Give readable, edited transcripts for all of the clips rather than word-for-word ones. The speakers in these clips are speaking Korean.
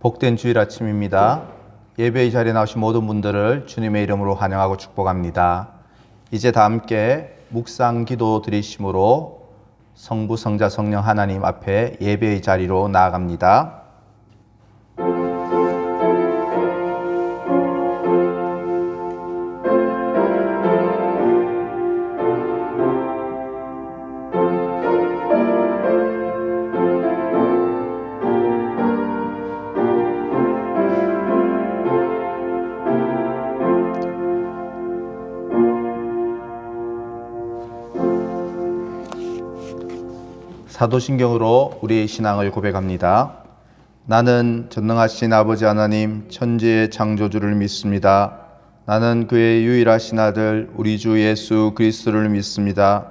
복된 주일 아침입니다. 예배의 자리에 나오신 모든 분들을 주님의 이름으로 환영하고 축복합니다. 이제 다 함께 묵상 기도 드리심으로 성부, 성자, 성령 하나님 앞에 예배의 자리로 나아갑니다. 사도신경으로 우리의 신앙을 고백합니다. 나는 전능하신 아버지 하나님 천지의 창조주를 믿습니다. 나는 그의 유일하신 아들 우리 주 예수 그리스도를 믿습니다.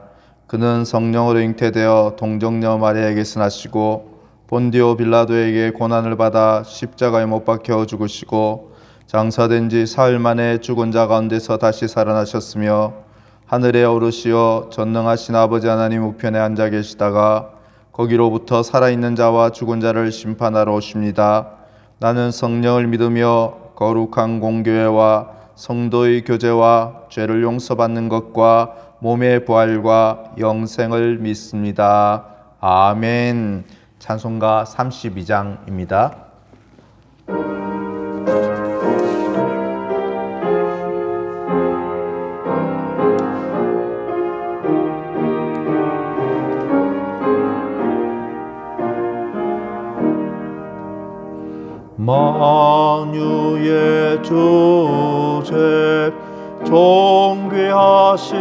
그는 성령으로 잉태되어 동정녀 마리아에게서 나시고 본디오 빌라도에게 고난을 받아 십자가에 못 박혀 죽으시고 장사된 지 사흘 만에 죽은 자 가운데서 다시 살아나셨으며 하늘에 오르시어 전능하신 아버지 하나님 우편에 앉아 계시다가 거기로부터 살아있는 자와 죽은 자를 심판하러 오십니다. 나는 성령을 믿으며 거룩한 공교회와 성도의 교제와 죄를 용서받는 것과 몸의 부활과 영생을 믿습니다. 아멘. 찬송가 32장입니다. 만유의 주제 존귀하신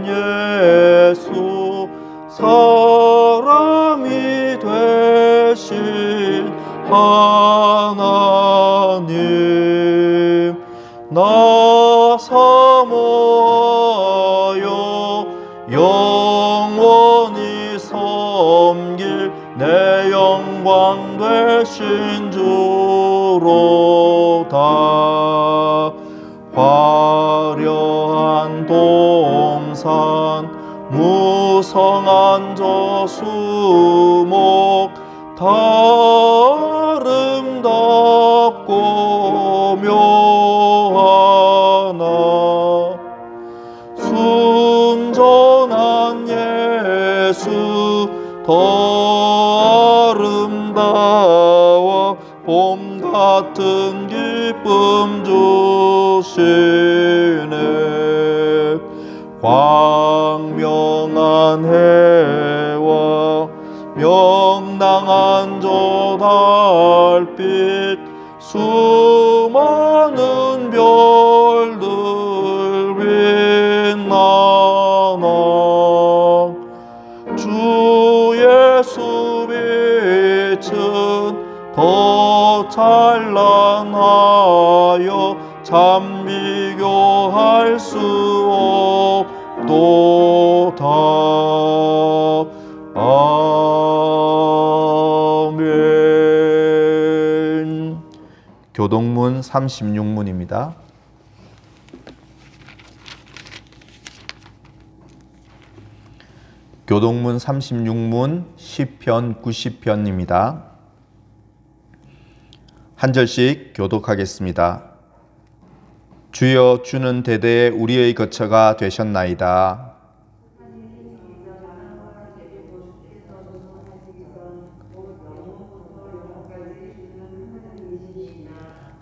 예수 사람이 되신 하나님 나 사모하여 영원히 섬길 내 영광 되신 주로다. 화려한 동산 무성한 저수목 다 아름답고 묘하나 순전한 예수 더 아름다워 봄 같은 기쁨 주시네. 광명한 해와 명랑한 저 달빛 수많은 별들 빛나나 주 예수 빛은 더 찬란하여 참 비교할 수 없도다. 아멘. 교동문 36문입니다. 교동문 36문 시편 90편입니다. 한 절씩 교독하겠습니다. 주여 주는 대대에 우리의 거처가 되셨나이다.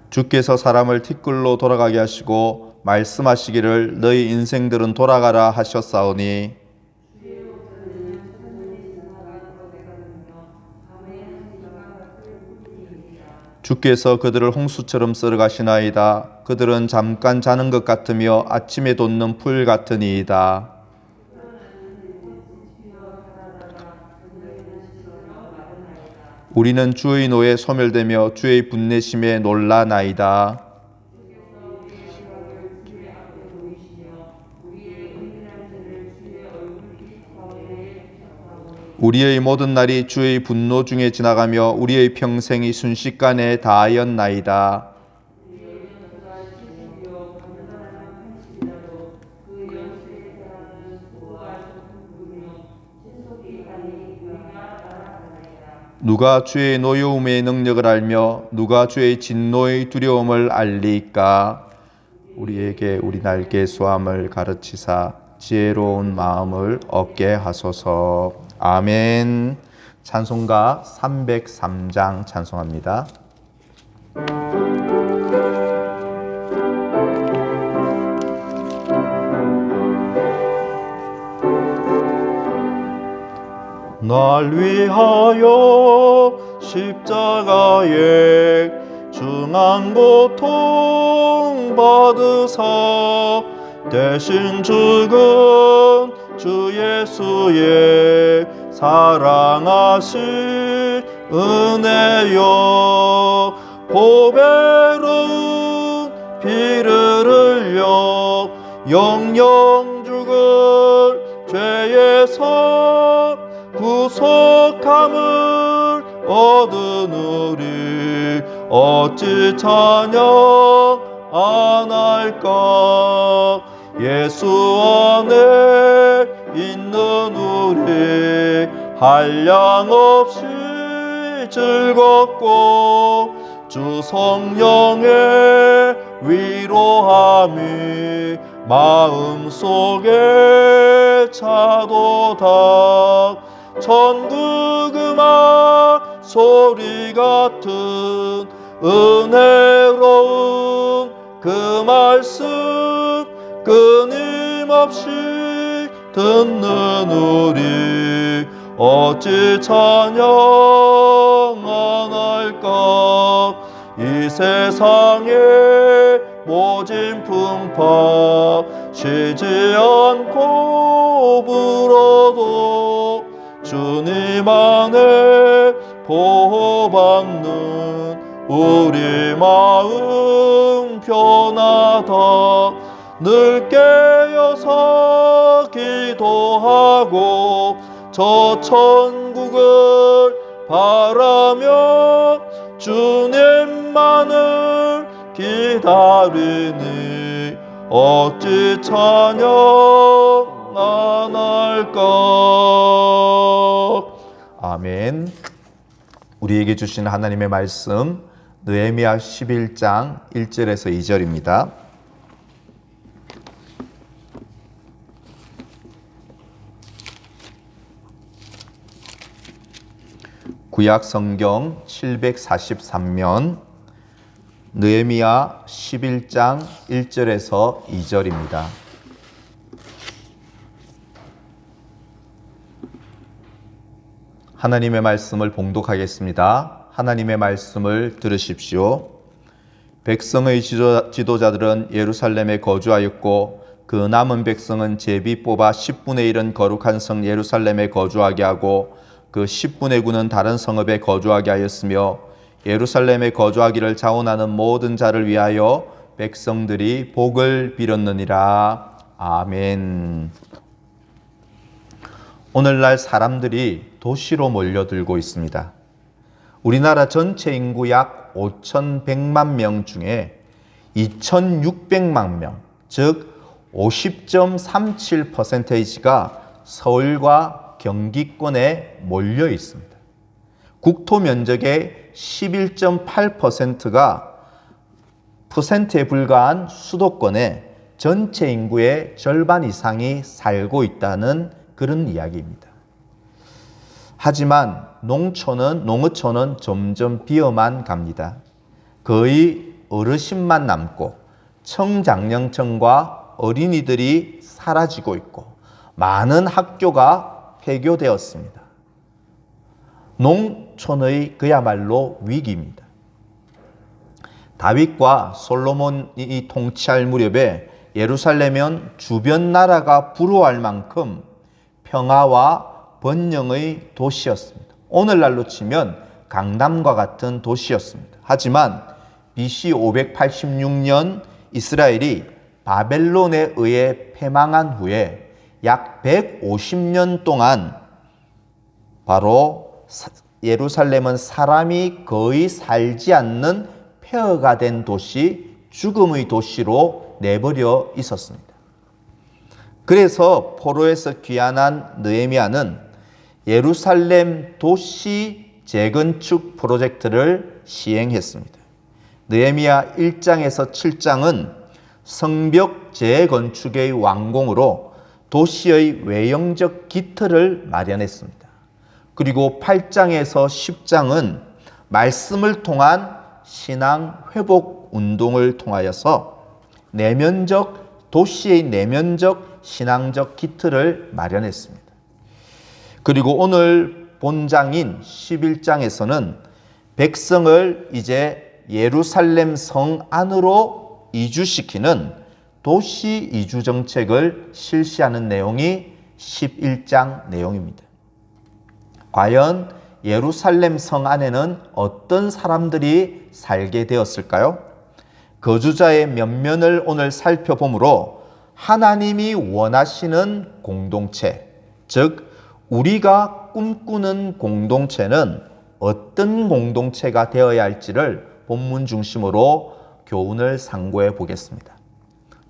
주께서 사람을 티끌로 돌아가게 하시고 말씀하시기를 너희 인생들은 돌아가라 하셨사오니 주께서 그들을 홍수처럼 쓸어가시나이다. 그들은 잠깐 자는 것 같으며 아침에 돋는 풀 같으니이다. 우리는 주의 노에 소멸되며 주의 분내심에 놀라나이다. 우리의 모든 날이 주의 분노 중에 지나가며 우리의 평생이 순식간에 다하였나이다. 누가 주의 노여움의 능력을 알며 누가 주의 진노의 두려움을 알리까? 우리에게 우리 날개 수함을 가르치사 지혜로운 마음을 얻게 하소서. 아멘. 찬송가 303장 찬송합니다. 날 위하여 십자가에 중한 고통 받으사 대신 죽은 주 예수의 사랑하신 은혜여 보배로운 피를 흘려 영영 죽을 죄에서 구속함을 얻은 우리 어찌 찬양 안 할까? 예수 안에 있는 우리 한량없이 즐겁고 주 성령의 위로함이 마음속에 차도다. 천국 음악 소리 같은 은혜로운 그 말씀 끊임없이 듣는 우리 어찌 찬양 안 할까? 이 세상에 모진 풍파 쉬지 않고 불어도 주님 안에 보호받는 우리 마음 편하다. 늘 깨어서 기도하고 저 천국을 바라며 주님만을 기다리니 어찌 찬양 안 할까? 아멘. 우리에게 주신 하나님의 말씀 느헤미야 11장 1절에서 2절입니다. 구약 성경 743면 느헤미야 11장 1절에서 2절입니다. 하나님의 말씀을 봉독하겠습니다. 하나님의 말씀을 들으십시오. 백성의 지도자들은 예루살렘에 거주하였고 그 남은 백성은 제비 뽑아 10분의 1은 거룩한 성 예루살렘에 거주하게 하고 그 10분의 9는 다른 성읍에 거주하게 하였으며 예루살렘에 거주하기를 자원하는 모든 자를 위하여 백성들이 복을 빌었느니라. 아멘. 오늘날 사람들이 도시로 몰려들고 있습니다. 우리나라 전체 인구 약 5,100만 명 중에 2,600만 명, 즉 50.37%가 서울과 경기권에 몰려 있습니다. 국토 면적의 11.8%가 %에 불과한 수도권에 전체 인구의 절반 이상이 살고 있다는 그런 이야기입니다. 하지만 농어촌은 점점 비어만 갑니다. 거의 어르신만 남고 청장년층과 어린이들이 사라지고 있고 많은 학교가 폐교되었습니다. 농촌의 그야말로 위기입니다. 다윗과 솔로몬이 통치할 무렵에 예루살렘은 주변 나라가 부러워할 만큼 평화와 번영의 도시였습니다. 오늘날로 치면 강남과 같은 도시였습니다. 하지만 BC 586년 이스라엘이 바벨론에 의해 패망한 후에 약 150년 동안 바로 예루살렘은 사람이 거의 살지 않는 폐허가 된 도시, 죽음의 도시로 내버려 있었습니다. 그래서 포로에서 귀환한 느헤미야는 예루살렘 도시 재건축 프로젝트를 시행했습니다. 느헤미야 1장에서 7장은 성벽 재건축의 완공으로 도시의 외형적 기틀을 마련했습니다. 그리고 8장에서 10장은 말씀을 통한 신앙 회복 운동을 통하여서 도시의 내면적 신앙적 기틀을 마련했습니다. 그리고 오늘 본장인 11장에서는 백성을 이제 예루살렘 성 안으로 이주시키는 도시 이주 정책을 실시하는 내용이 11장 내용입니다. 과연 예루살렘 성 안에는 어떤 사람들이 살게 되었을까요? 거주자의 면면을 오늘 살펴보므로 하나님이 원하시는 공동체, 즉 우리가 꿈꾸는 공동체는 어떤 공동체가 되어야 할지를 본문 중심으로 교훈을 상고해 보겠습니다.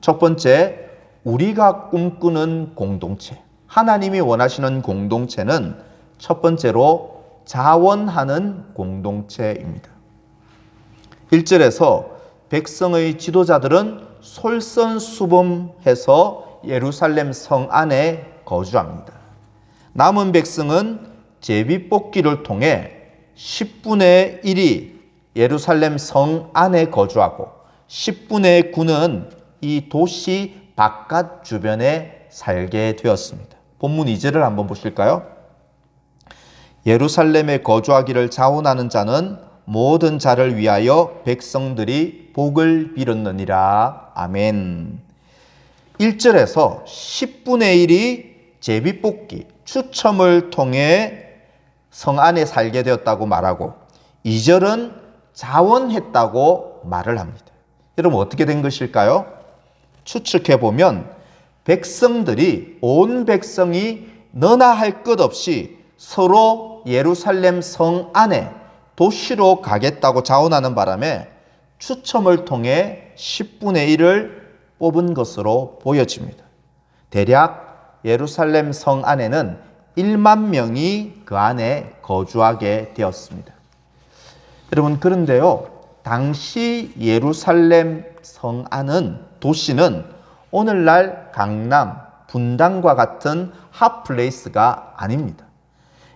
첫 번째, 우리가 꿈꾸는 공동체, 하나님이 원하시는 공동체는 첫 번째로 자원하는 공동체입니다. 1절에서 백성의 지도자들은 솔선수범해서 예루살렘 성 안에 거주합니다. 남은 백성은 제비뽑기를 통해 10분의 1이 예루살렘 성 안에 거주하고 10분의 9는 이 도시 바깥 주변에 살게 되었습니다. 본문 2절을 한번 보실까요? 예루살렘에 거주하기를 자원하는 자는 모든 자를 위하여 백성들이 복을 빌었느니라. 아멘. 1절에서 10분의 1이 제비뽑기, 추첨을 통해 성 안에 살게 되었다고 말하고 2절은 자원했다고 말을 합니다. 여러분 어떻게 된 것일까요? 추측해보면 온 백성이 너나 할 것 없이 서로 예루살렘 성 안에 도시로 가겠다고 자원하는 바람에 추첨을 통해 10분의 1을 뽑은 것으로 보여집니다. 대략 예루살렘 성 안에는 1만 명이 그 안에 거주하게 되었습니다. 여러분 그런데요, 당시 예루살렘 성 안은 도시는 오늘날 강남, 분당과 같은 핫플레이스가 아닙니다.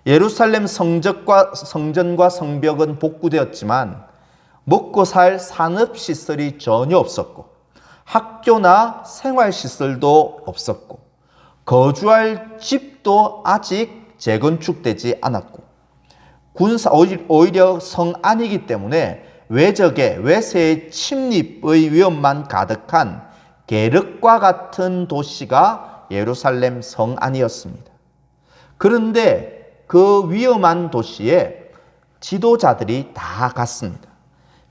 예루살렘 성전과 성벽은 복구되었지만 먹고 살 산업시설이 전혀 없었고 학교나 생활시설도 없었고 거주할 집도 아직 재건축되지 않았고 오히려 성 안이기 때문에 외세의 침입의 위험만 가득한 계륵과 같은 도시가 예루살렘 성 안이었습니다. 그런데 그 위험한 도시에 지도자들이 다 갔습니다.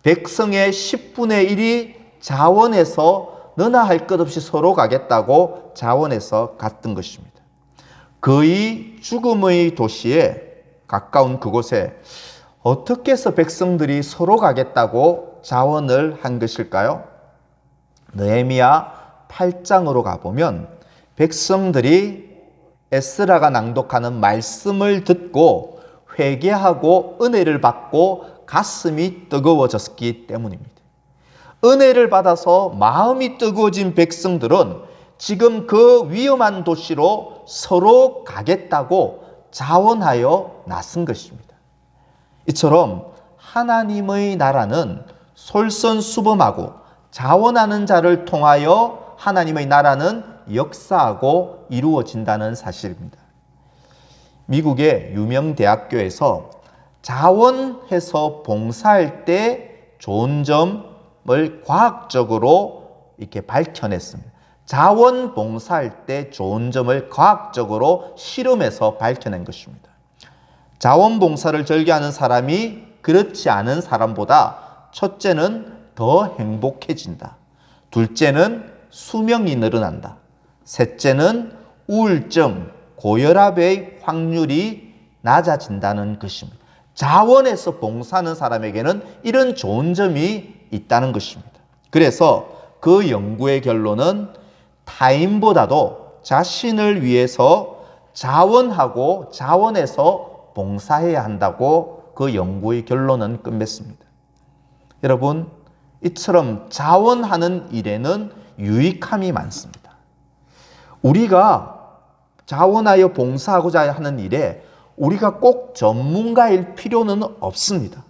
백성의 10분의 1이 자원해서 너나 할 것 없이 서로 가겠다고 자원해서 갔던 것입니다. 거의 죽음의 도시에 가까운 그곳에 어떻게 해서 백성들이 서로 가겠다고 자원을 한 것일까요? 느헤미야 8장으로 가보면 백성들이 에스라가 낭독하는 말씀을 듣고 회개하고 은혜를 받고 가슴이 뜨거워졌기 때문입니다. 은혜를 받아서 마음이 뜨거워진 백성들은 지금 그 위험한 도시로 서로 가겠다고 자원하여 나선 것입니다. 이처럼 하나님의 나라는 솔선수범하고 자원하는 자를 통하여 하나님의 나라는 역사하고 이루어진다는 사실입니다. 미국의 유명 대학교에서 자원해서 봉사할 때 좋은 점을 과학적으로 이렇게 밝혀냈습니다. 자원봉사할 때 좋은 점을 과학적으로 실험해서 밝혀낸 것입니다. 자원봉사를 즐겨하는 사람이 그렇지 않은 사람보다 첫째는 더 행복해진다. 둘째는 수명이 늘어난다. 셋째는 우울증, 고혈압의 확률이 낮아진다는 것입니다. 자원해서 봉사하는 사람에게는 이런 좋은 점이 있다는 것입니다. 그래서 그 연구의 결론은 타인보다도 자신을 위해서 자원하고 자원해서 봉사해야 한다고 그 연구의 결론은 끝맺습니다. 여러분, 이처럼 자원하는 일에는 유익함이 많습니다. 우리가 자원하여 봉사하고자 하는 일에 우리가 꼭 전문가일 필요는 없습니다.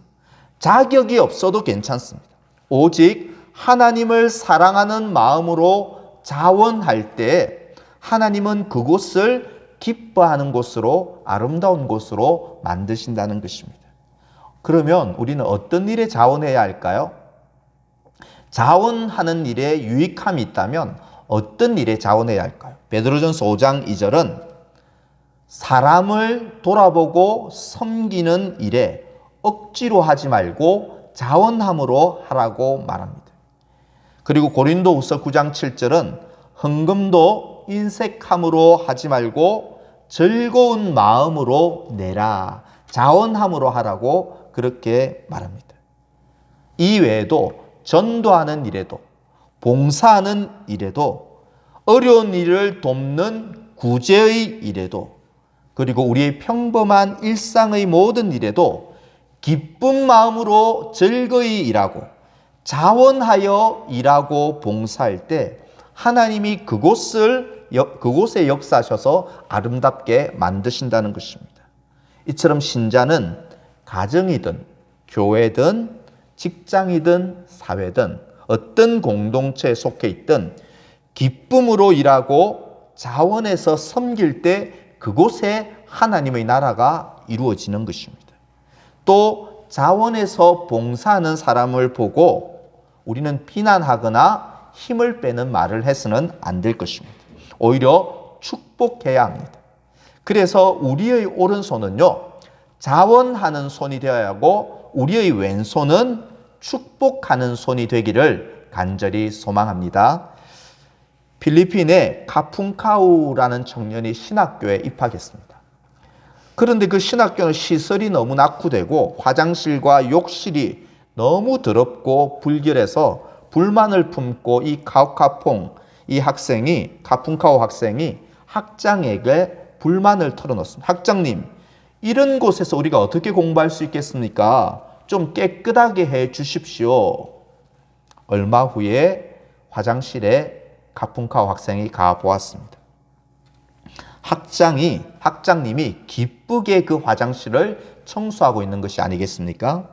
자격이 없어도 괜찮습니다. 오직 하나님을 사랑하는 마음으로 자원할 때 하나님은 그곳을 기뻐하는 곳으로, 아름다운 곳으로 만드신다는 것입니다. 그러면 우리는 어떤 일에 자원해야 할까요? 자원하는 일에 유익함이 있다면 어떤 일에 자원해야 할까요? 베드로전서 5장 2절은 사람을 돌아보고 섬기는 일에 억지로 하지 말고 자원함으로 하라고 말합니다. 그리고 고린도후서 9장 7절은 헌금도 인색함으로 하지 말고 즐거운 마음으로 내라, 자원함으로 하라고 그렇게 말합니다. 이 외에도 전도하는 일에도, 봉사하는 일에도, 어려운 일을 돕는 구제의 일에도, 그리고 우리의 평범한 일상의 모든 일에도 기쁜 마음으로 즐거이 일하고 자원하여 일하고 봉사할 때 하나님이 그곳에 역사하셔서 아름답게 만드신다는 것입니다. 이처럼 신자는 가정이든 교회든 직장이든 사회든 어떤 공동체에 속해 있든 기쁨으로 일하고 자원해서 섬길 때 그곳에 하나님의 나라가 이루어지는 것입니다. 또 자원해서 봉사하는 사람을 보고 우리는 비난하거나 힘을 빼는 말을 해서는 안 될 것입니다. 오히려 축복해야 합니다. 그래서 우리의 오른손은요, 자원하는 손이 되어야 하고 우리의 왼손은 축복하는 손이 되기를 간절히 소망합니다. 필리핀에 카풍카우라는 청년이 신학교에 입학했습니다. 그런데 그 신학교는 시설이 너무 낙후되고 화장실과 욕실이 너무 더럽고 불결해서 불만을 품고 이 카풍카우 학생이 학장에게 불만을 털어놓습니다. 학장님, 이런 곳에서 우리가 어떻게 공부할 수 있겠습니까? 좀 깨끗하게 해 주십시오. 얼마 후에 화장실에 카풍카우 학생이 가보았습니다. 학장님이 기쁘게 그 화장실을 청소하고 있는 것이 아니겠습니까?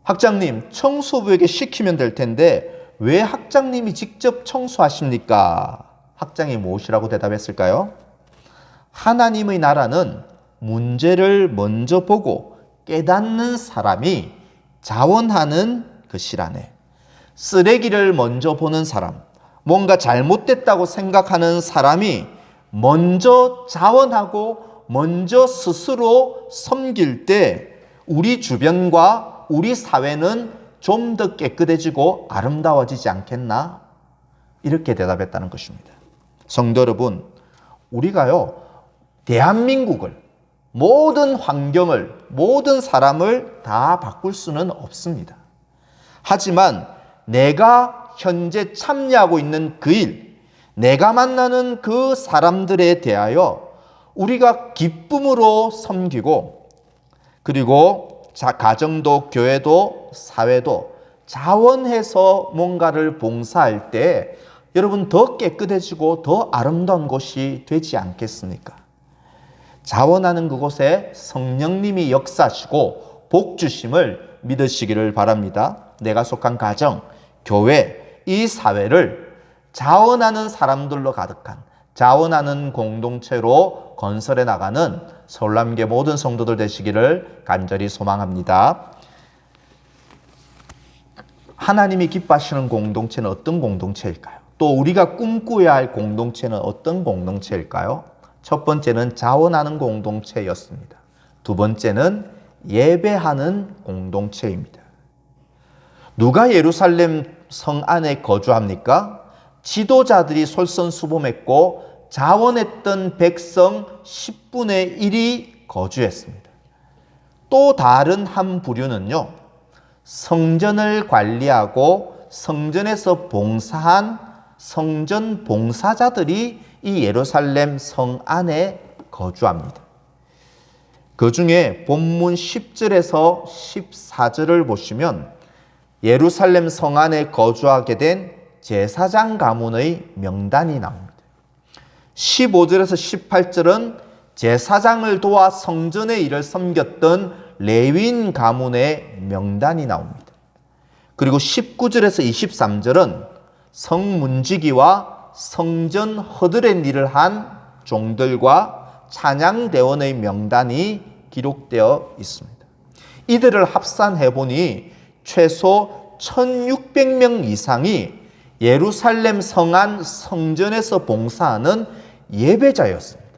학장님, 청소부에게 시키면 될 텐데 왜 학장님이 직접 청소하십니까? 학장이 무엇이라고 대답했을까요? 하나님의 나라는 문제를 먼저 보고 깨닫는 사람이 자원하는 것이라네. 쓰레기를 먼저 보는 사람, 뭔가 잘못됐다고 생각하는 사람이 먼저 자원하고 먼저 스스로 섬길 때 우리 주변과 우리 사회는 좀 더 깨끗해지고 아름다워지지 않겠나? 이렇게 대답했다는 것입니다. 성도 여러분, 우리가요, 대한민국을, 모든 환경을, 모든 사람을 다 바꿀 수는 없습니다. 하지만 내가 현재 참여하고 있는 그 일, 내가 만나는 그 사람들에 대하여 우리가 기쁨으로 섬기고, 그리고 가정도 교회도 사회도 자원해서 뭔가를 봉사할 때 여러분 더 깨끗해지고 더 아름다운 곳이 되지 않겠습니까? 자원하는 그곳에 성령님이 역사하시고 복 주심을 믿으시기를 바랍니다. 내가 속한 가정, 교회, 이 사회를 자원하는 사람들로 가득한 자원하는 공동체로 건설해 나가는 서울남교회 모든 성도들 되시기를 간절히 소망합니다. 하나님이 기뻐하시는 공동체는 어떤 공동체일까요? 또 우리가 꿈꾸어야 할 공동체는 어떤 공동체일까요? 첫 번째는 자원하는 공동체였습니다. 두 번째는 예배하는 공동체입니다. 누가 예루살렘 성 안에 거주합니까? 지도자들이 솔선수범했고 자원했던 백성 10분의 1이 거주했습니다. 또 다른 한 부류는요, 성전을 관리하고 성전에서 봉사한 성전 봉사자들이 이 예루살렘 성 안에 거주합니다. 그 중에 본문 10절에서 14절을 보시면 예루살렘 성 안에 거주하게 된 제사장 가문의 명단이 나옵니다. 15절에서 18절은 제사장을 도와 성전의 일을 섬겼던 레위인 가문의 명단이 나옵니다. 그리고 19절에서 23절은 성문지기와 성전 허드렛 일을 한 종들과 찬양대원의 명단이 기록되어 있습니다. 이들을 합산해 보니 최소 1600명 이상이 예루살렘 성안 성전에서 봉사하는 예배자였습니다.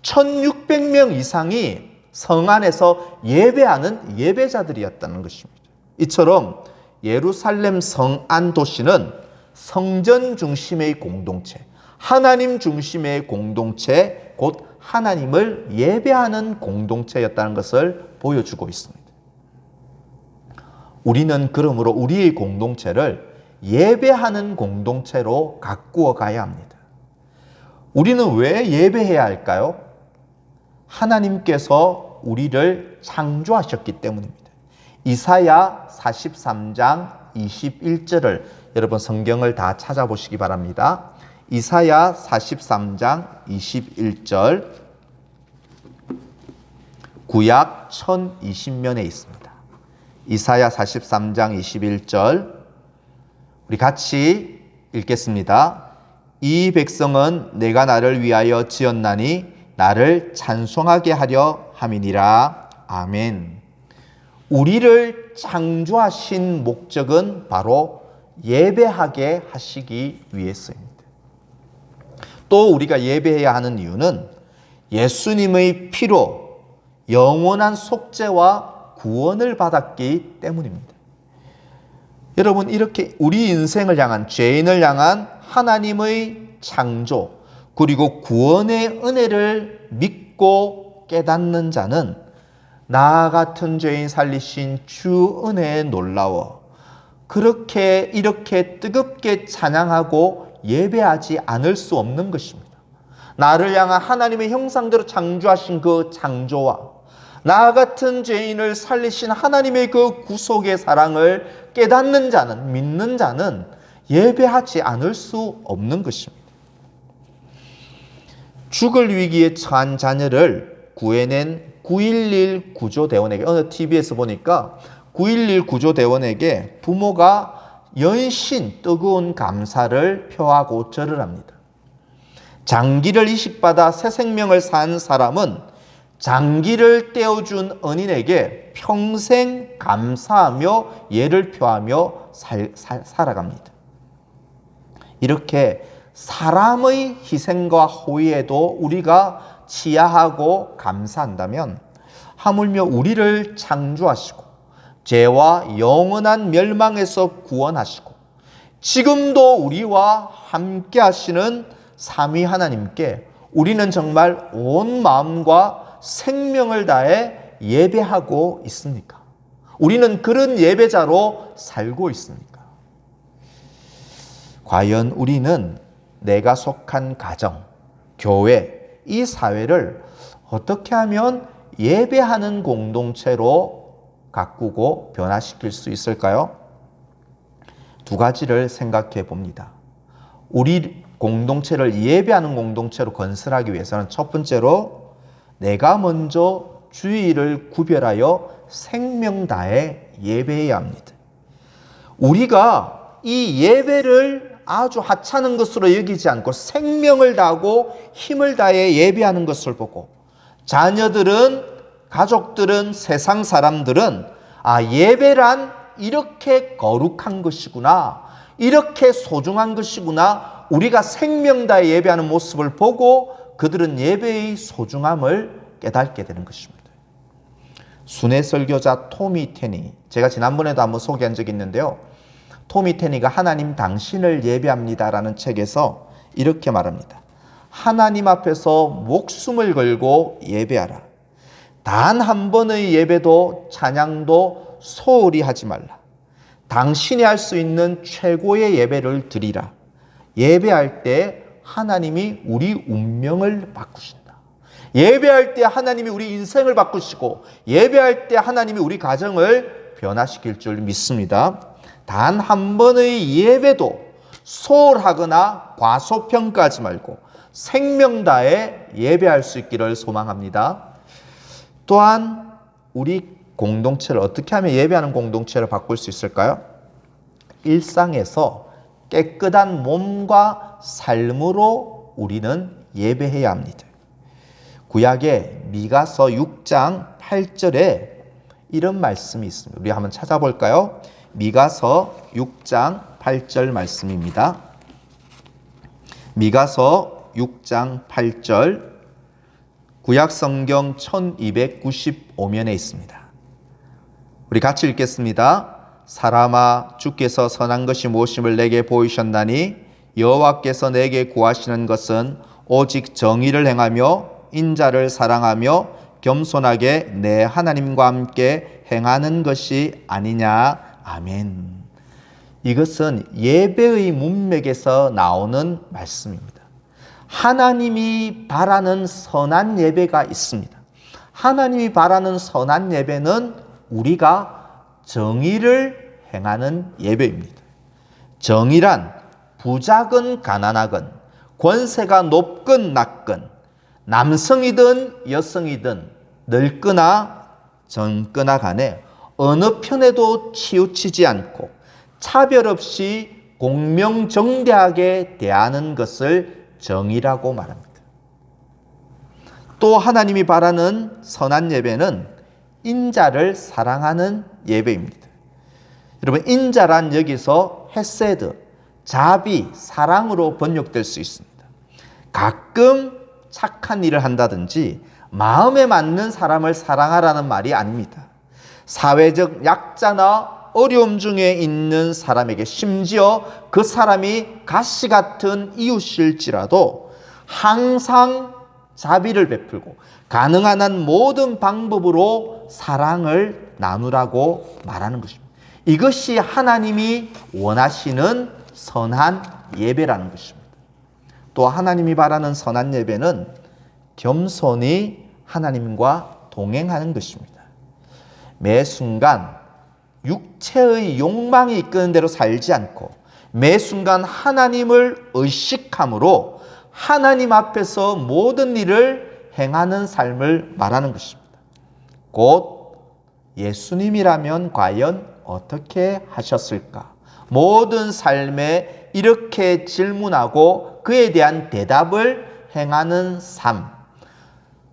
1600명 이상이 성안에서 예배하는 예배자들이었다는 것입니다. 이처럼 예루살렘 성안 도시는 성전 중심의 공동체, 하나님 중심의 공동체, 곧 하나님을 예배하는 공동체였다는 것을 보여주고 있습니다. 우리는 그러므로 우리의 공동체를 예배하는 공동체로 가꾸어 가야 합니다. 우리는 왜 예배해야 할까요? 하나님께서 우리를 창조하셨기 때문입니다. 이사야 43장 21절을 여러분 성경을 다 찾아보시기 바랍니다. 이사야 43장 21절 구약 1020면에 있습니다. 이사야 43장 21절 우리 같이 읽겠습니다. 이 백성은 내가 나를 위하여 지었나니 나를 찬송하게 하려 함이니라. 아멘. 우리를 창조하신 목적은 바로 예배하게 하시기 위해서입니다. 또 우리가 예배해야 하는 이유는 예수님의 피로 영원한 속죄와 구원을 받았기 때문입니다. 여러분, 이렇게 우리 인생을 향한, 죄인을 향한 하나님의 창조 그리고 구원의 은혜를 믿고 깨닫는 자는 나 같은 죄인 살리신 주 은혜에 놀라워 그렇게 이렇게 뜨겁게 찬양하고 예배하지 않을 수 없는 것입니다. 나를 향한 하나님의 형상대로 창조하신 그 창조와 나 같은 죄인을 살리신 하나님의 그 구속의 사랑을 깨닫는 자는, 믿는 자는 예배하지 않을 수 없는 것입니다. 죽을 위기에 처한 자녀를 구해낸 9.11 구조대원에게, 어느 TV에서 보니까 9.11 구조대원에게 부모가 연신 뜨거운 감사를 표하고 절을 합니다. 장기를 이식받아 새 생명을 산 사람은 장기를 떼어준 언인에게 평생 감사하며 예를 표하며 살아갑니다. 이렇게 사람의 희생과 호의에도 우리가 치하하고 감사한다면 하물며 우리를 창조하시고 죄와 영원한 멸망에서 구원하시고 지금도 우리와 함께 하시는 삼위 하나님께 우리는 정말 온 마음과 생명을 다해 예배하고 있습니까? 우리는 그런 예배자로 살고 있습니까? 과연 우리는 내가 속한 가정, 교회, 이 사회를 어떻게 하면 예배하는 공동체로 가꾸고 변화시킬 수 있을까요? 두 가지를 생각해 봅니다. 우리 공동체를 예배하는 공동체로 건설하기 위해서는 첫 번째로 내가 먼저 주의를 구별하여 생명 다해 예배해야 합니다. 우리가 이 예배를 아주 하찮은 것으로 여기지 않고 생명을 다하고 힘을 다해 예배하는 것을 보고 자녀들은, 가족들은, 세상 사람들은 예배란 이렇게 거룩한 것이구나, 이렇게 소중한 것이구나, 우리가 생명 다해 예배하는 모습을 보고 그들은 예배의 소중함을 깨닫게 되는 것입니다. 순회 설교자 토미 테니, 제가 지난번에도 한번 소개한 적이 있는데요. 토미 테니가 하나님 당신을 예배합니다라는 책에서 이렇게 말합니다. 하나님 앞에서 목숨을 걸고 예배하라. 단 한 번의 예배도 찬양도 소홀히 하지 말라. 당신이 할 수 있는 최고의 예배를 드리라. 예배할 때 하나님이 우리 운명을 바꾸신다. 예배할 때 하나님이 우리 인생을 바꾸시고 예배할 때 하나님이 우리 가정을 변화시킬 줄 믿습니다. 단 한 번의 예배도 소홀하거나 과소평가하지 말고 생명 다해 예배할 수 있기를 소망합니다. 또한 우리 공동체를 어떻게 하면 예배하는 공동체를 바꿀 수 있을까요? 일상에서 깨끗한 몸과 삶으로 우리는 예배해야 합니다. 구약의 미가서 6장 8절에 이런 말씀이 있습니다. 우리 한번 찾아볼까요? 미가서 6장 8절 말씀입니다. 미가서 6장 8절 구약 성경 1295면에 있습니다. 우리 같이 읽겠습니다. 사람아, 주께서 선한 것이 무엇임을 내게 보이셨나니 여호와께서 내게 구하시는 것은 오직 정의를 행하며 인자를 사랑하며 겸손하게 내 하나님과 함께 행하는 것이 아니냐. 아멘. 이것은 예배의 문맥에서 나오는 말씀입니다. 하나님이 바라는 선한 예배가 있습니다. 하나님이 바라는 선한 예배는 우리가 정의를 행하는 예배입니다. 정의란 부자건 가난하건 권세가 높건 낮건 남성이든 여성이든 늙거나 젊거나 간에 어느 편에도 치우치지 않고 차별 없이 공명정대하게 대하는 것을 정의라고 말합니다. 또 하나님이 바라는 선한 예배는 인자를 사랑하는 예배입니다. 여러분, 인자란 여기서 헤세드, 자비, 사랑으로 번역될 수 있습니다. 가끔 착한 일을 한다든지 마음에 맞는 사람을 사랑하라는 말이 아닙니다. 사회적 약자나 어려움 중에 있는 사람에게, 심지어 그 사람이 가시 같은 이웃일지라도 항상 자비를 베풀고 가능한 한 모든 방법으로 사랑을 나누라고 말하는 것입니다. 이것이 하나님이 원하시는 선한 예배라는 것입니다. 또 하나님이 바라는 선한 예배는 겸손히 하나님과 동행하는 것입니다. 매 순간 육체의 욕망이 이끄는 대로 살지 않고 매 순간 하나님을 의식함으로 하나님 앞에서 모든 일을 행하는 삶을 말하는 것입니다. 곧 예수님이라면 과연 어떻게 하셨을까? 모든 삶에 이렇게 질문하고 그에 대한 대답을 행하는 삶,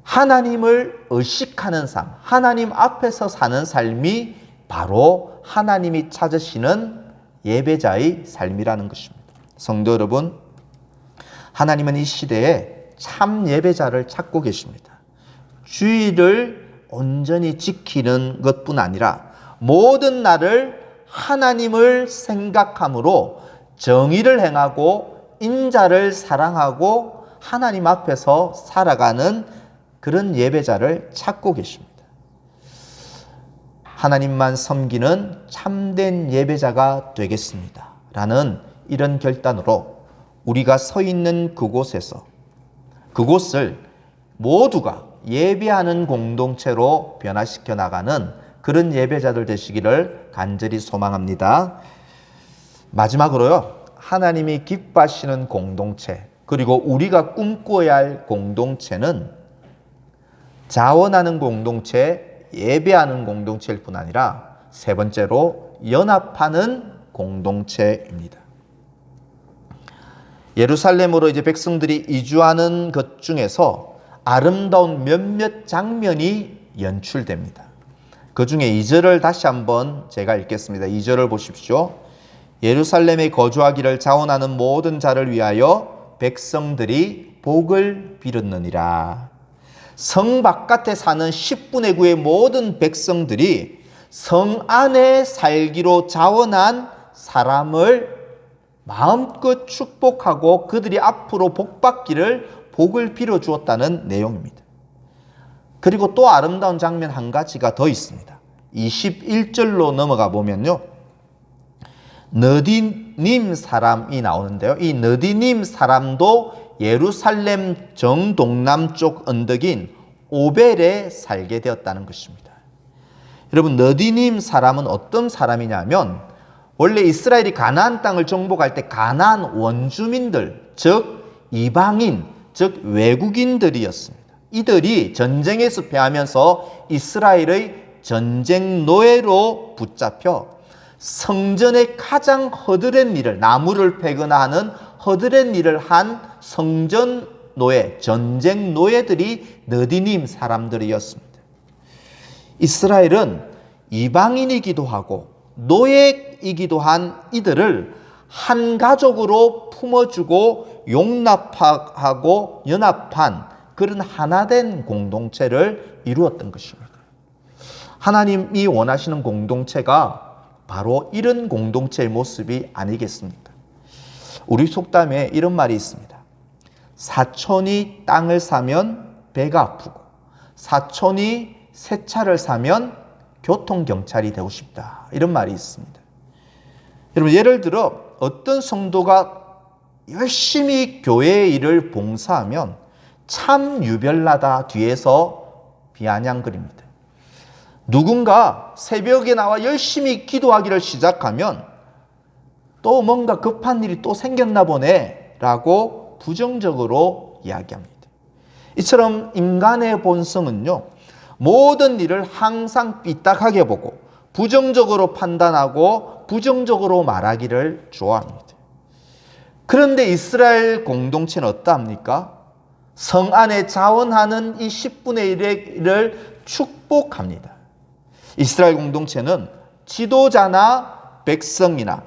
하나님을 의식하는 삶, 하나님 앞에서 사는 삶이 바로 하나님이 찾으시는 예배자의 삶이라는 것입니다. 성도 여러분, 하나님은 이 시대에 참 예배자를 찾고 계십니다. 주의를 온전히 지키는 것뿐 아니라 모든 날을 하나님을 생각함으로 정의를 행하고 인자를 사랑하고 하나님 앞에서 살아가는 그런 예배자를 찾고 계십니다. 하나님만 섬기는 참된 예배자가 되겠습니다. 라는 이런 결단으로 우리가 서 있는 그곳을 모두가 예배하는 공동체로 변화시켜 나가는 그런 예배자들 되시기를 간절히 소망합니다. 마지막으로요, 하나님이 기뻐하시는 공동체, 그리고 우리가 꿈꿔야 할 공동체는 자원하는 공동체, 예배하는 공동체일 뿐 아니라 세 번째로 연합하는 공동체입니다. 예루살렘으로 이제 백성들이 이주하는 것 중에서 아름다운 몇몇 장면이 연출됩니다. 그 중에 2절을 다시 한번 제가 읽겠습니다. 2절을 보십시오. 예루살렘에 거주하기를 자원하는 모든 자를 위하여 백성들이 복을 빌었느니라. 성 바깥에 사는 10분의 9의 모든 백성들이 성 안에 살기로 자원한 사람을 마음껏 축복하고 그들이 앞으로 복받기를 복을 빌어 주었다는 내용입니다. 그리고 또 아름다운 장면 한 가지가 더 있습니다. 21절로 넘어가 보면요, 너디님 사람이 나오는데요, 이 너디님 사람도 예루살렘 정동남쪽 언덕인 오벨에 살게 되었다는 것입니다. 여러분, 너디님 사람은 어떤 사람이냐면 원래 이스라엘이 가나안 땅을 정복할 때 가나안 원주민들, 즉 이방인, 즉 외국인들이었습니다. 이들이 전쟁에서 패하면서 이스라엘의 전쟁 노예로 붙잡혀 성전의 가장 허드렛 일을, 나무를 패거나 하는 허드렛 일을 한 성전 노예, 전쟁 노예들이 너디님 사람들이었습니다. 이스라엘은 이방인이기도 하고 노예이기도 한 이들을 한 가족으로 품어주고 용납하고 연합한 그런 하나된 공동체를 이루었던 것입니다. 하나님이 원하시는 공동체가 바로 이런 공동체의 모습이 아니겠습니까? 우리 속담에 이런 말이 있습니다. 사촌이 땅을 사면 배가 아프고 사촌이 새 차를 사면 교통경찰이 되고 싶다. 이런 말이 있습니다. 여러분, 예를 들어 어떤 성도가 열심히 교회의 일을 봉사하면 참 유별나다 뒤에서 비아냥거립니다. 누군가 새벽에 나와 열심히 기도하기를 시작하면 또 뭔가 급한 일이 또 생겼나 보네 라고 부정적으로 이야기합니다. 이처럼 인간의 본성은요, 모든 일을 항상 삐딱하게 보고 부정적으로 판단하고 부정적으로 말하기를 좋아합니다. 그런데 이스라엘 공동체는 어떠합니까? 성 안에 자원하는 이 10분의 1을 축복합니다. 이스라엘 공동체는 지도자나 백성이나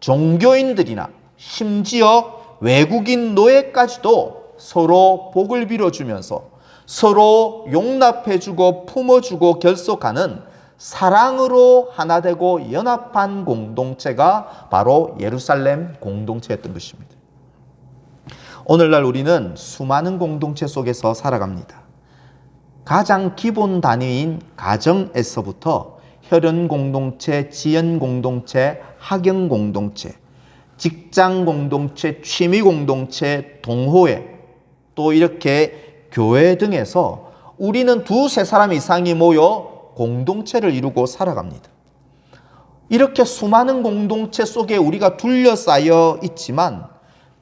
종교인들이나 심지어 외국인 노예까지도 서로 복을 빌어주면서 서로 용납해주고 품어주고 결속하는 사랑으로 하나 되고 연합한 공동체가 바로 예루살렘 공동체였던 것입니다. 오늘날 우리는 수많은 공동체 속에서 살아갑니다. 가장 기본 단위인 가정에서부터 혈연 공동체, 지연 공동체, 학영 공동체, 직장 공동체, 취미 공동체, 동호회, 또 이렇게 교회 등에서 우리는 두세 사람 이상이 모여 공동체를 이루고 살아갑니다. 이렇게 수많은 공동체 속에 우리가 둘러싸여 있지만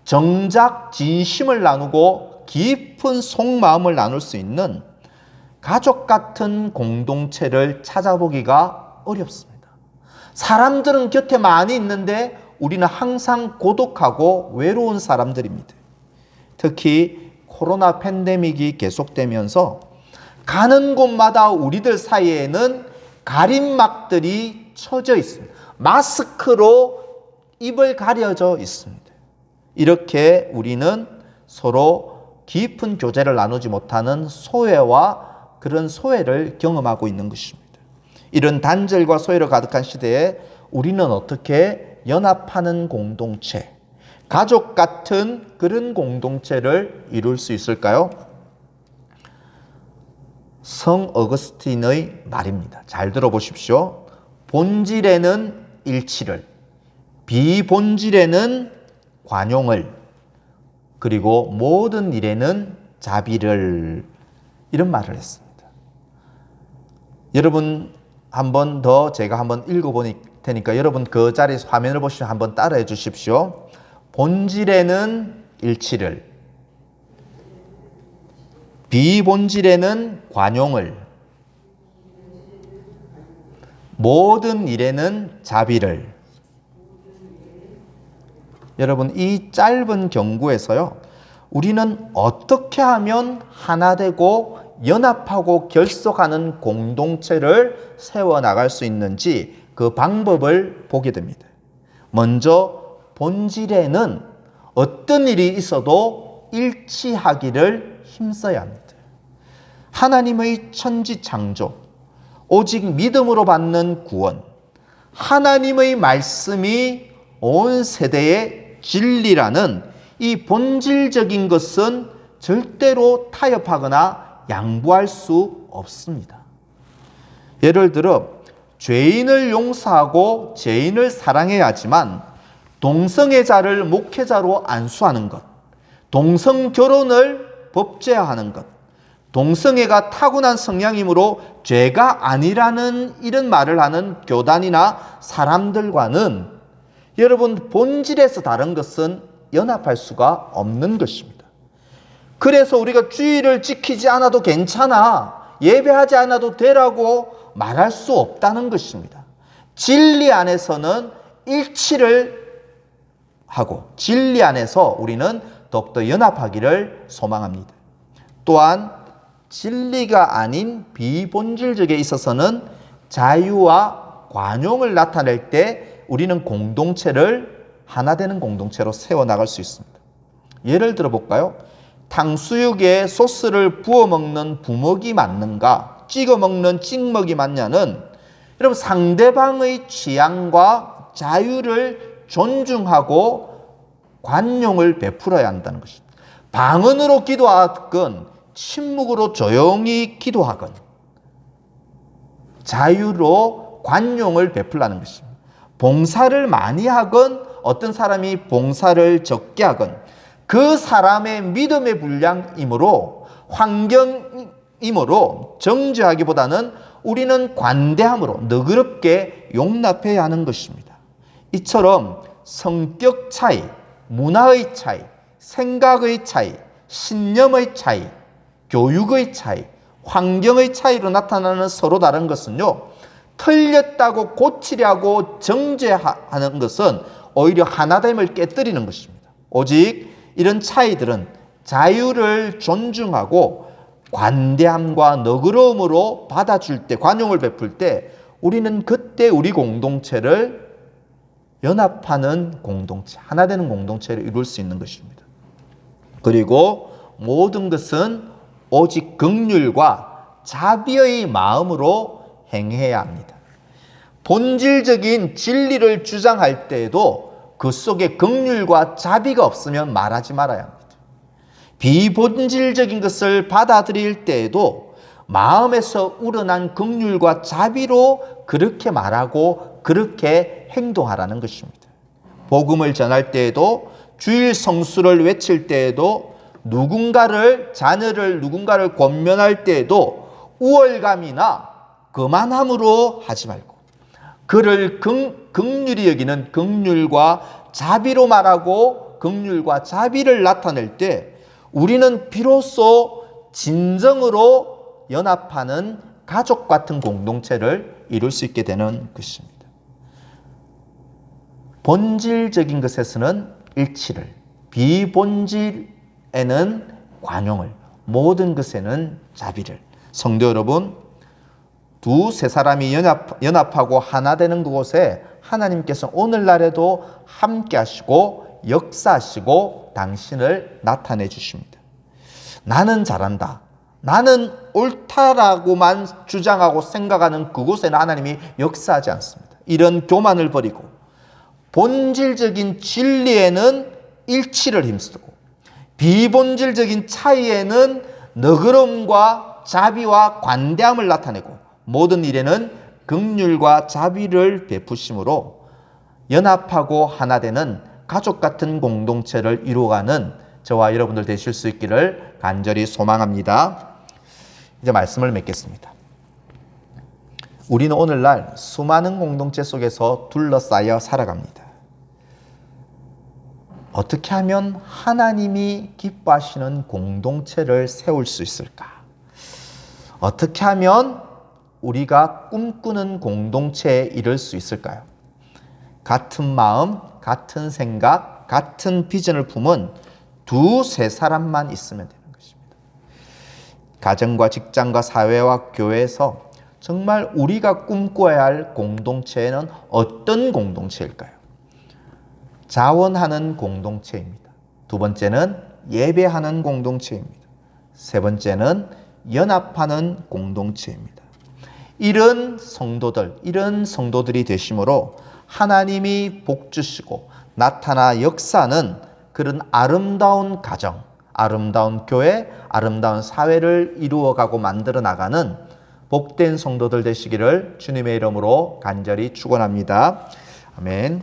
정작 진심을 나누고 깊은 속마음을 나눌 수 있는 가족 같은 공동체를 찾아보기가 어렵습니다. 사람들은 곁에 많이 있는데 우리는 항상 고독하고 외로운 사람들입니다. 특히 코로나 팬데믹이 계속되면서 가는 곳마다 우리들 사이에는 가림막들이 쳐져 있습니다. 마스크로 입을 가려져 있습니다. 이렇게 우리는 서로 깊은 교제를 나누지 못하는 소외와 그런 소외를 경험하고 있는 것입니다. 이런 단절과 소외로 가득한 시대에 우리는 어떻게 연합하는 공동체, 가족 같은 그런 공동체를 이룰 수 있을까요? 성 어거스틴의 말입니다. 잘 들어보십시오. 본질에는 일치를, 비본질에는 관용을, 그리고 모든 일에는 자비를, 이런 말을 했습니다. 여러분 한 번 더 제가 한번 읽어볼 테니까 여러분 그 자리에서 화면을 보시면 한번 따라해 주십시오. 본질에는 일치를, 비본질에는 관용을, 모든 일에는 자비를. 여러분, 이 짧은 경구에서요, 우리는 어떻게 하면 하나 되고 연합하고 결속하는 공동체를 세워나갈 수 있는지 그 방법을 보게 됩니다. 먼저 본질에는 어떤 일이 있어도 일치하기를 힘써야 합니다. 하나님의 천지창조, 오직 믿음으로 받는 구원, 하나님의 말씀이 온 세대의 진리라는 이 본질적인 것은 절대로 타협하거나 양보할 수 없습니다. 예를 들어 죄인을 용서하고 죄인을 사랑해야 하지만 동성애자를 목회자로 안수하는 것, 동성 결혼을 법제화하는 것, 동성애가 타고난 성향이므로 죄가 아니라는 이런 말을 하는 교단이나 사람들과는 여러분 본질에서 다른 것은 연합할 수가 없는 것입니다. 그래서 우리가 주의를 지키지 않아도 괜찮아, 예배하지 않아도 되라고 말할 수 없다는 것입니다. 진리 안에서는 일치를 하고 진리 안에서 우리는 더욱더 연합하기를 소망합니다. 또한 진리가 아닌 비본질적에 있어서는 자유와 관용을 나타낼 때 우리는 공동체를 하나 되는 공동체로 세워나갈 수 있습니다. 예를 들어 볼까요? 탕수육에 소스를 부어 먹는 부먹이 맞는가, 찍어 먹는 찍먹이 맞냐는 여러분 상대방의 취향과 자유를 존중하고 관용을 베풀어야 한다는 것입니다. 방언으로 기도하건 침묵으로 조용히 기도하건 자유로 관용을 베풀라는 것입니다. 봉사를 많이 하건 어떤 사람이 봉사를 적게 하건 그 사람의 믿음의 분량이므로 환경이므로 정죄하기보다는 우리는 관대함으로 너그럽게 용납해야 하는 것입니다. 이처럼 성격 차이, 문화의 차이, 생각의 차이, 신념의 차이, 교육의 차이, 환경의 차이로 나타나는 서로 다른 것은요, 틀렸다고 고치려고 정죄하는 것은 오히려 하나됨을 깨뜨리는 것입니다. 오직 이런 차이들은 자유를 존중하고 관대함과 너그러움으로 받아줄 때, 관용을 베풀 때 우리는 그때 우리 공동체를 연합하는 공동체, 하나 되는 공동체를 이룰 수 있는 것입니다. 그리고 모든 것은 오직 긍휼과 자비의 마음으로 행해야 합니다. 본질적인 진리를 주장할 때에도 그 속에 긍휼과 자비가 없으면 말하지 말아야 합니다. 비본질적인 것을 받아들일 때에도 마음에서 우러난 긍휼과 자비로 그렇게 말하고 그렇게 행동하라는 것입니다. 복음을 전할 때에도 주일 성수를 외칠 때에도 자녀를 누군가를 권면할 때에도 우월감이나 거만함으로 하지 말고 그를 긍휼히 여기는 긍휼과 자비로 말하고 긍휼과 자비를 나타낼 때 우리는 비로소 진정으로 연합하는 가족 같은 공동체를 이룰 수 있게 되는 것입니다. 본질적인 것에서는 일치를, 비본질에는 관용을, 모든 것에는 자비를. 성도 여러분, 두세 사람이 연합하고 하나 되는 그곳에 하나님께서 오늘날에도 함께 하시고 역사하시고 당신을 나타내 주십니다. 나는 잘한다, 나는 옳다라고만 주장하고 생각하는 그곳에는 하나님이 역사하지 않습니다. 이런 교만을 버리고 본질적인 진리에는 일치를 힘쓰고 비본질적인 차이에는 너그러움과 자비와 관대함을 나타내고 모든 일에는 긍휼과 자비를 베푸심으로 연합하고 하나 되는 가족 같은 공동체를 이루어가는 저와 여러분들 되실 수 있기를 간절히 소망합니다. 이제 말씀을 맺겠습니다. 우리는 오늘날 수많은 공동체 속에서 둘러싸여 살아갑니다. 어떻게 하면 하나님이 기뻐하시는 공동체를 세울 수 있을까? 어떻게 하면 우리가 꿈꾸는 공동체에 이를 수 있을까요? 같은 마음, 같은 생각, 같은 비전을 품은 두세 사람만 있으면 되는 것입니다. 가정과 직장과 사회와 교회에서 정말 우리가 꿈꿔야 할 공동체는 어떤 공동체일까요? 자원하는 공동체입니다. 두 번째는 예배하는 공동체입니다. 세 번째는 연합하는 공동체입니다. 이런 성도들이 되심으로 하나님이 복 주시고 나타나 역사는 그런 아름다운 가정, 아름다운 교회, 아름다운 사회를 이루어가고 만들어 나가는 복된 성도들 되시기를 주님의 이름으로 간절히 축원합니다. 아멘.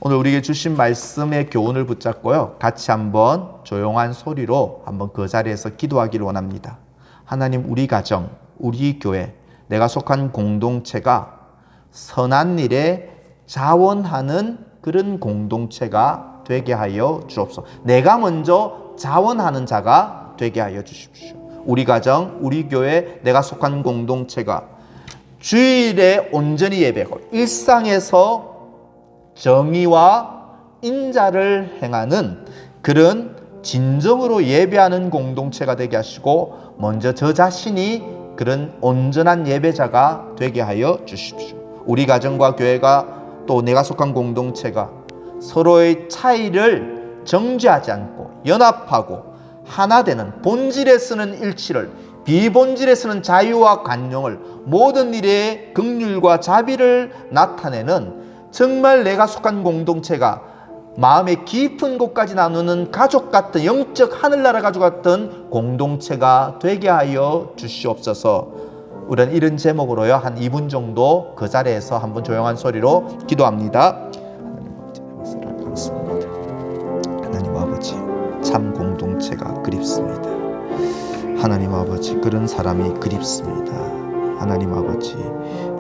오늘 우리에게 주신 말씀의 교훈을 붙잡고요. 같이 한번 조용한 소리로 한번 그 자리에서 기도하기를 원합니다. 하나님, 우리 가정, 우리 교회, 내가 속한 공동체가 선한 일에 자원하는 그런 공동체가 되게 하여 주옵소서. 내가 먼저 자원하는 자가 되게 하여 주십시오. 우리 가정, 우리 교회, 내가 속한 공동체가 주일에 온전히 예배하고 일상에서 정의와 인자를 행하는 그런 진정으로 예배하는 공동체가 되게 하시고 먼저 저 자신이 그런 온전한 예배자가 되게 하여 주십시오. 우리 가정과 교회가 또 내가 속한 공동체가 서로의 차이를 정죄하지 않고 연합하고 하나 되는 본질에 쓰는 일치를, 비본질에 쓰는 자유와 관용을, 모든 일에 긍휼과 자비를 나타내는 정말 내가 속한 공동체가 마음의 깊은 곳까지 나누는 가족 같은 영적 하늘나라 가족 같은 공동체가 되게 하여 주시옵소서. 우리는 이런 제목으로요 한 2분 정도 그 자리에서 한번 조용한 소리로 기도합니다. 하나님 아버지, 참 공동체가 그립습니다. 하나님 아버지, 그런 사람이 그립습니다. 하나님 아버지,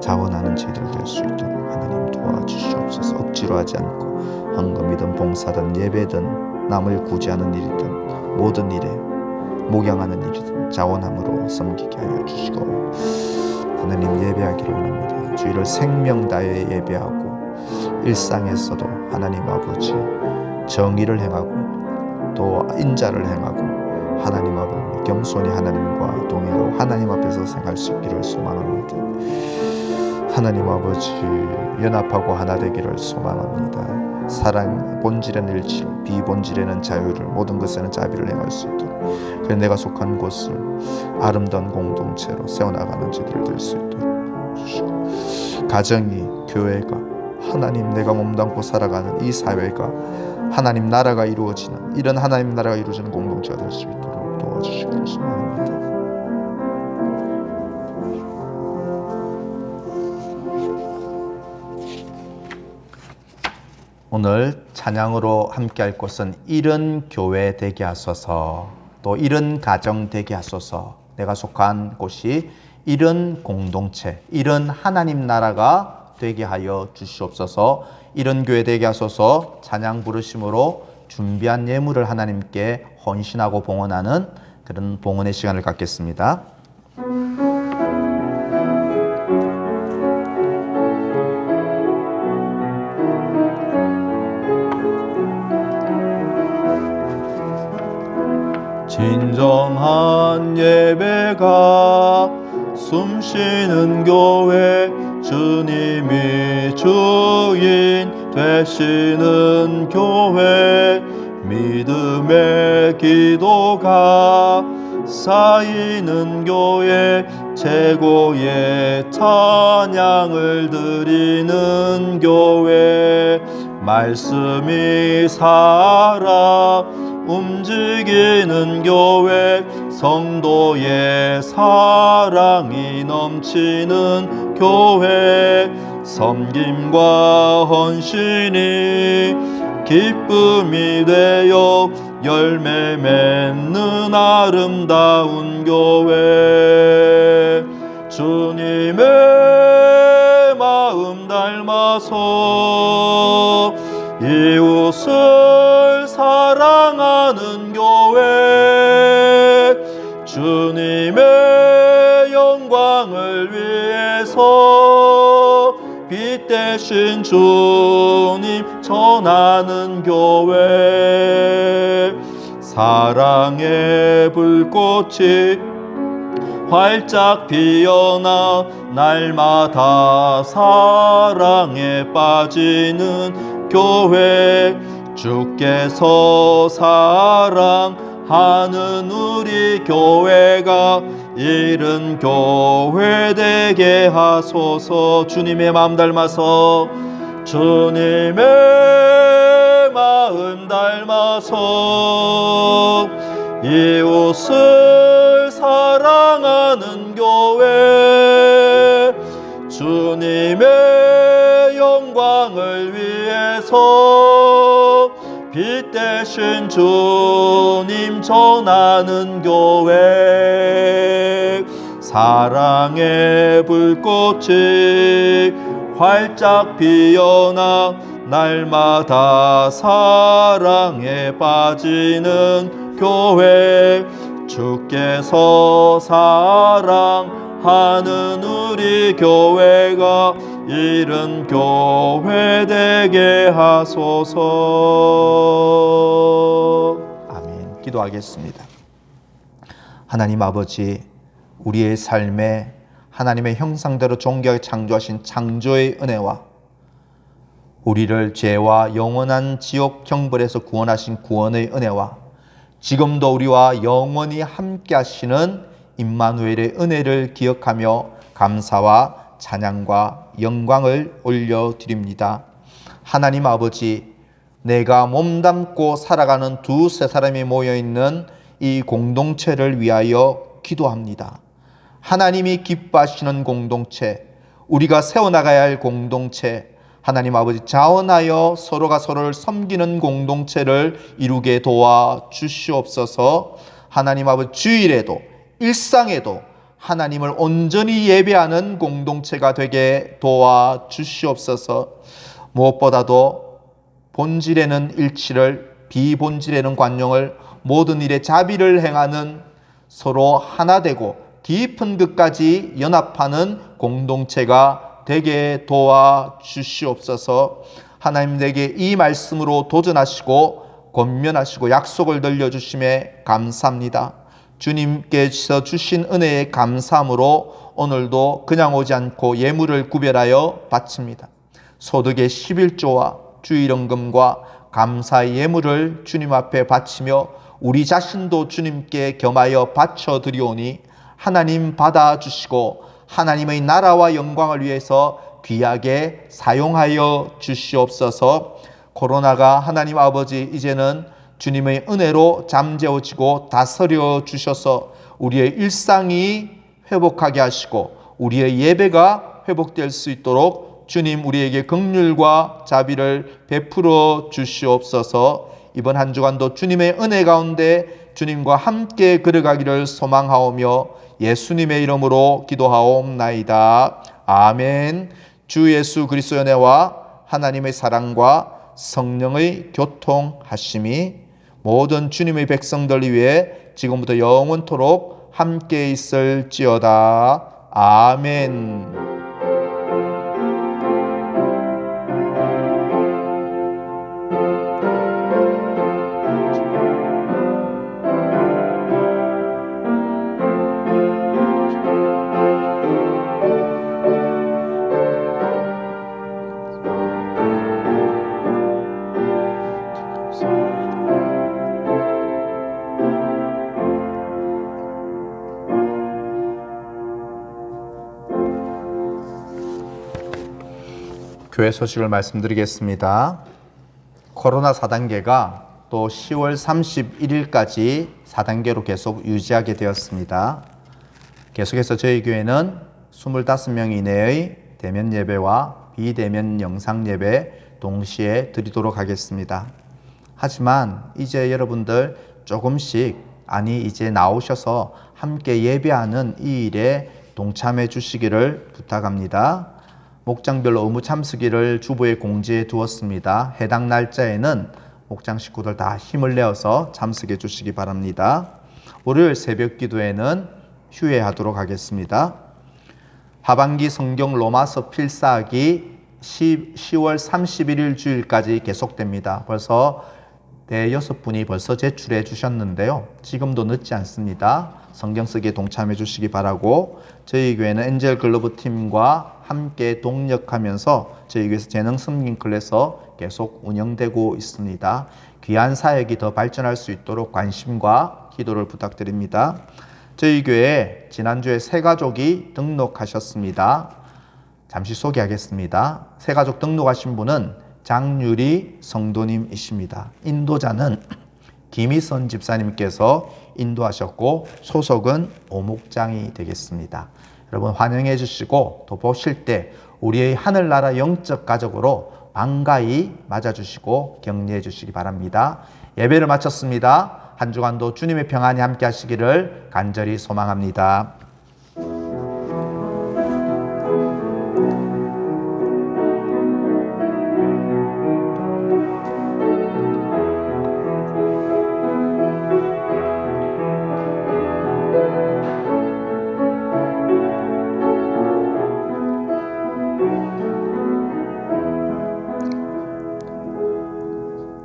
자원하는 저희들 될 수 있도록 하나님 도와주시옵소서. 억지로 하지 않고 헌금이든 봉사든 예배든 남을 구제하는 일이든 모든 일에 목양하는 일이든 자원함으로 섬기게 하여 주시고 하나님 예배하기를 원합니다. 주의를 생명 다해 예배하고 일상에서도 하나님 아버지 정의를 행하고 또 인자를 행하고 하나님 앞에 겸손히 하나님과 동행하고 하나님 앞에서 생활할 수 있기를 소망합니다. 하나님 아버지 연합하고 하나 되기를 소망합니다. 사랑 본질에는 일치, 비본질에는 자유를, 모든 것에는 자비를 행할 수 있도록 그래 내가 속한 곳을 아름다운 공동체로 세워나가는 저들 될 수 있도록 주시고 가정이, 교회가, 하나님 내가 몸담고 살아가는 이 사회가 하나님 나라가 이루어지는 이런 하나님 나라가 이루어지는 공동체가 될 수 있도록 도와주시기를 소망합니다. 오늘 찬양으로 함께할 곳은 이런 교회 되게 하소서, 또 이런 가정 되게 하소서. 내가 속한 곳이 이런 공동체, 이런 하나님 나라가 되게 하여 주시옵소서. 이런 교회 되게 하소서. 찬양 부르심으로 준비한 예물을 하나님께 헌신하고 봉헌하는 그런 봉헌의 시간을 갖겠습니다. 진정한 예배가 숨쉬는 교회, 주님이 주인 되시는 교회, 믿음의 기도가 쌓이는 교회, 최고의 찬양을 드리는 교회, 말씀이 살아 움직이는 교회, 성도의 사랑이 넘치는 교회, 섬김과 헌신이 기쁨이 되어 열매 맺는 아름다운 교회, 주님의 마음 닮아서 이웃을 사랑하는 교회, 주님의 영광을 위해서 빛 대신 주님 전하는 교회, 사랑의 불꽃이 활짝 피어나 날마다 사랑에 빠지는 교회, 주께서 사랑하는 우리 교회가 이른 교회 되게 하소서. 주님의 마음 닮아서, 주님의 마음 닮아서 이웃을 사랑하는 교회, 주님의 영광을 위해서 빛 대신 주님 전하는 교회 사랑의 불꽃이 활짝 피어나 날마다 사랑에 빠지는 교회 주께서 사랑하는 우리 교회가 이른 교회 되게 하소서. 아멘. 기도하겠습니다. 하나님 아버지, 우리의 삶에 하나님의 형상대로 존귀하게 창조하신 창조의 은혜와 우리를 죄와 영원한 지옥 형벌에서 구원하신 구원의 은혜와 지금도 우리와 영원히 함께 하시는 임마누엘의 은혜를 기억하며 감사와 찬양과 영광을 올려드립니다. 하나님 아버지, 내가 몸담고 살아가는 두세 사람이 모여있는 이 공동체를 위하여 기도합니다. 하나님이 기뻐하시는 공동체, 우리가 세워나가야 할 공동체, 하나님 아버지 자원하여 서로가 서로를 섬기는 공동체를 이루게 도와주시옵소서. 하나님 아버지 주일에도 일상에도 하나님을 온전히 예배하는 공동체가 되게 도와주시옵소서. 무엇보다도 본질에는 일치를, 비본질에는 관용을, 모든 일에 자비를 행하는, 서로 하나 되고 깊은 끝까지 연합하는 공동체가 되게 도와주시옵소서. 하나님, 내게 이 말씀으로 도전하시고 권면하시고 약속을 들려주심에 감사합니다. 주님께서 주신 은혜에 감사함으로 오늘도 그냥 오지 않고 예물을 구별하여 바칩니다. 소득의 11조와 주일헌금과 감사의 예물을 주님 앞에 바치며 우리 자신도 주님께 겸하여 바쳐드리오니 하나님 받아주시고 하나님의 나라와 영광을 위해서 귀하게 사용하여 주시옵소서. 코로나가 하나님 아버지 이제는 주님의 은혜로 잠재워지고 다스려 주셔서 우리의 일상이 회복하게 하시고 우리의 예배가 회복될 수 있도록 주님 우리에게 긍휼과 자비를 베풀어 주시옵소서. 이번 한 주간도 주님의 은혜 가운데 주님과 함께 걸어가기를 소망하오며 예수님의 이름으로 기도하옵나이다. 아멘. 주 예수 그리스도의 은혜와 하나님의 사랑과 성령의 교통하심이 모든 주님의 백성들 위해 지금부터 영원토록 함께 있을지어다. 아멘. 교회 소식을 말씀드리겠습니다. 코로나 4단계가 또 10월 31일까지 4단계로 계속 유지하게 되었습니다. 계속해서 저희 교회는 25명 이내의 대면 예배와 비대면 영상 예배 동시에 드리도록 하겠습니다. 하지만 이제 여러분들 조금씩 이제 나오셔서 함께 예배하는 이 일에 동참해 주시기를 부탁합니다. 목장별로 의무 참석일을 주보에 공지해 두었습니다. 해당 날짜에는 목장 식구들 다 힘을 내어서 참석해 주시기 바랍니다. 월요일 새벽 기도회는 휴회하도록 하겠습니다. 하반기 성경 로마서 필사하기 10월 31일 주일까지 계속됩니다. 벌써 6분이 벌써 제출해 주셨는데요. 지금도 늦지 않습니다. 성경 쓰기에 동참해 주시기 바라고, 저희 교회는 엔젤 글로브 팀과 함께 동력하면서 저희 교회에서 재능 섬김 클래서 계속 운영되고 있습니다. 귀한 사역이 더 발전할 수 있도록 관심과 기도를 부탁드립니다. 저희 교회에 지난주에 새 가족이 등록하셨습니다. 잠시 소개하겠습니다. 새 가족 등록하신 분은 장유리 성도님이십니다. 인도자는 김희선 집사님께서 인도하셨고 소속은 오목장이 되겠습니다. 여러분 환영해 주시고 또 보실 때 우리의 하늘나라 영적 가족으로 반가이 맞아주시고 격려해 주시기 바랍니다. 예배를 마쳤습니다. 한 주간도 주님의 평안이 함께 하시기를 간절히 소망합니다.